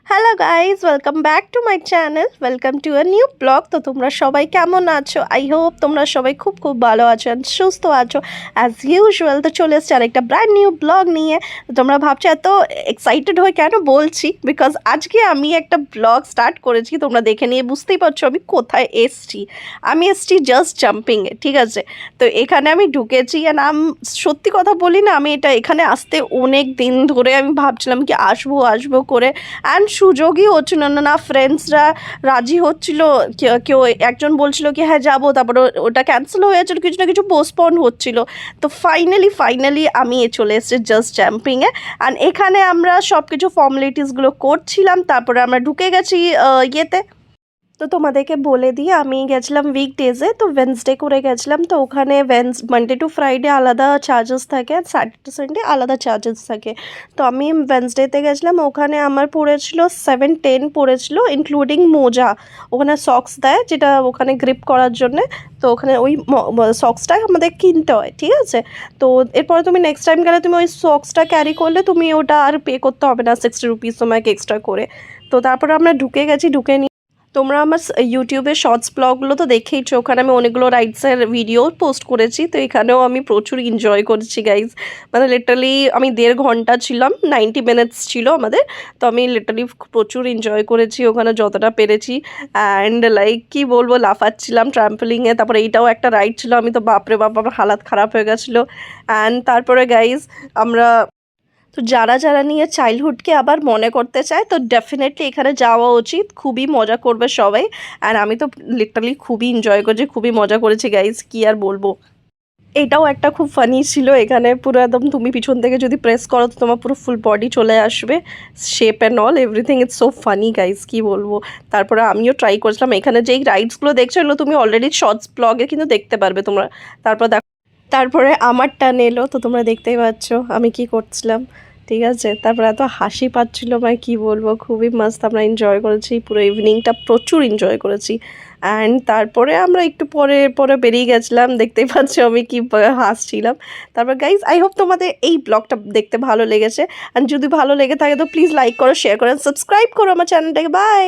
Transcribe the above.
Hello guys, welcome back to my channel, welcome to a new blog. তো তোমরা সবাই কেমন আছো? আই হোপ তোমরা সবাই খুব খুব ভালো আছো অ্যান্ড সুস্থ আছো অ্যাজ ইউজুয়াল। তো চলে এসছি আর একটা ব্র্যান্ড নিউ ব্লগ নিয়ে। তো তোমরা ভাবছো এত এক্সাইটেড হয়ে কেন বলছি, বিকজ আজকে আমি একটা ব্লগ স্টার্ট করেছি। তোমরা দেখে নিয়ে বুঝতেই পারছো আমি কোথায় এসছি। আমি এসছি জাস্ট জাম্পিংয়ে, ঠিক আছে? তো এখানে আমি ঢুকেছি অ্যান্ড সত্যি কথা বলি না, আমি এখানে আসতে অনেক দিন ধরে আমি ভাবছিলাম কি আসবো আসবো করে, অ্যান্ড সুযোগই হচ্ছিল না। না ফ্রেন্ডসরা রাজি হচ্ছিল, কেউ একজন বলছিল কি হ্যাঁ যাবো, তারপরে ওটা ক্যান্সেল হয়ে যাচ্ছিলো, কিছু না কিছু পোস্টপন্ড হচ্ছিল। তো ফাইনালি আমি চলে এসেছি জাস্ট জাম্পিংয়ে। অ্যান্ড এখানে আমরা সব কিছু ফর্মালিটিসগুলো করছিলাম, তারপরে আমরা ঢুকে গেছি ইয়েতে। তো তোমাদেরকে বলে দিই, আমি গেছিলাম উইকডেজে, তো ওয়েডনেসডে করে গেছিলাম। তো ওখানে মানডে টু ফ্রাইডে আলাদা চার্জেস থাকে আর স্যাটারডে টু সানডে আলাদা চার্জেস থাকে। তো আমি ওয়েডনেসডেতে গেছিলাম, ওখানে আমার পড়েছিল 710 পড়েছিল ইনক্লুডিং মোজা। ওখানে সক্স দেয় যেটা ওখানে গ্রিপ করার জন্যে। তো ওখানে ওই সক্সটা আমাদের কিনতে হয়, ঠিক আছে? তো এরপরে তুমি নেক্সট টাইম গেলে তুমি ওই সক্সটা ক্যারি করলে তুমি ওটা আর পে করতে হবে না, 60 রুপিস তোমাকে এক্সট্রা করে। তো তারপরে আমরা ঢুকে গেছি, ঢুকে তোমরা আমার ইউটিউবে শর্টস ব্লগগুলো তো দেখেইছো, ওখানে আমি অনেকগুলো রাইডসের ভিডিও পোস্ট করেছি। তো এখানেও আমি প্রচুর এনজয় করেছি গাইজ। মানে লিটারালি আমি 1.5 ঘন্টা ছিলাম, 90 মিনিটস ছিল আমাদের। তো আমি লিটারালি প্রচুর এনজয় করেছি ওখানে যতটা পেরেছি। অ্যান্ড লাইক কী বলবো, লাফাচ্ছিলাম ট্রাম্পলিংয়ে। তারপরে এইটাও একটা রাইড ছিল, আমি তো বাপরে বাপ আমার হালাত খারাপ হয়ে গেছিলো। অ্যান্ড তারপরে গাইজ আমরা, তো যারা নিয়ে চাইল্ডহুডকে আবার মনে করতে চায় তো ডেফিনেটলি এখানে যাওয়া উচিত, খুবই মজা করবে সবাই। আর আমি তো লিটারালি খুবই এনজয় করছি, খুবই মজা করেছি গাইজ, কী আর বলবো। এটাও একটা খুব ফানি ছিল, এখানে পুরো একদম তুমি পিছন থেকে যদি প্রেস করো তো তোমার পুরো ফুল বডি চলে আসবে, shape and all everything it's so funny guys, কী বলবো। তারপরে আমিও ট্রাই করেছিলাম। এখানে যেই রাইডসগুলো দেখছো এগুলো তুমি অলরেডি শর্টস ব্লগে কিন্তু দেখতে পারবে তোমরা। তারপর তারপরে আমার টান এলো, তো তোমরা দেখতেই পাচ্ছ আমি কি করছিলাম, ঠিক আছে? তারপরে এত হাসি পাচ্ছিলো, মানে কী বলবো, খুবই মাস্ত আমরা এনজয় করেছি, পুরো ইভিনিংটা প্রচুর এনজয় করেছি। অ্যান্ড তারপরে আমরা একটু পরে পরে বেরিয়ে গেছিলাম, দেখতেই পাচ্ছ আমি কি হাসছিলাম। তারপর গাইজ আই হোপ তোমাদের এই ব্লগটা দেখতে ভালো লেগেছে। অ্যান্ড যদি ভালো লেগে থাকে তো প্লিজ লাইক করো, শেয়ার করো, সাবস্ক্রাইব করো আমার চ্যানেলটাকে। বাই।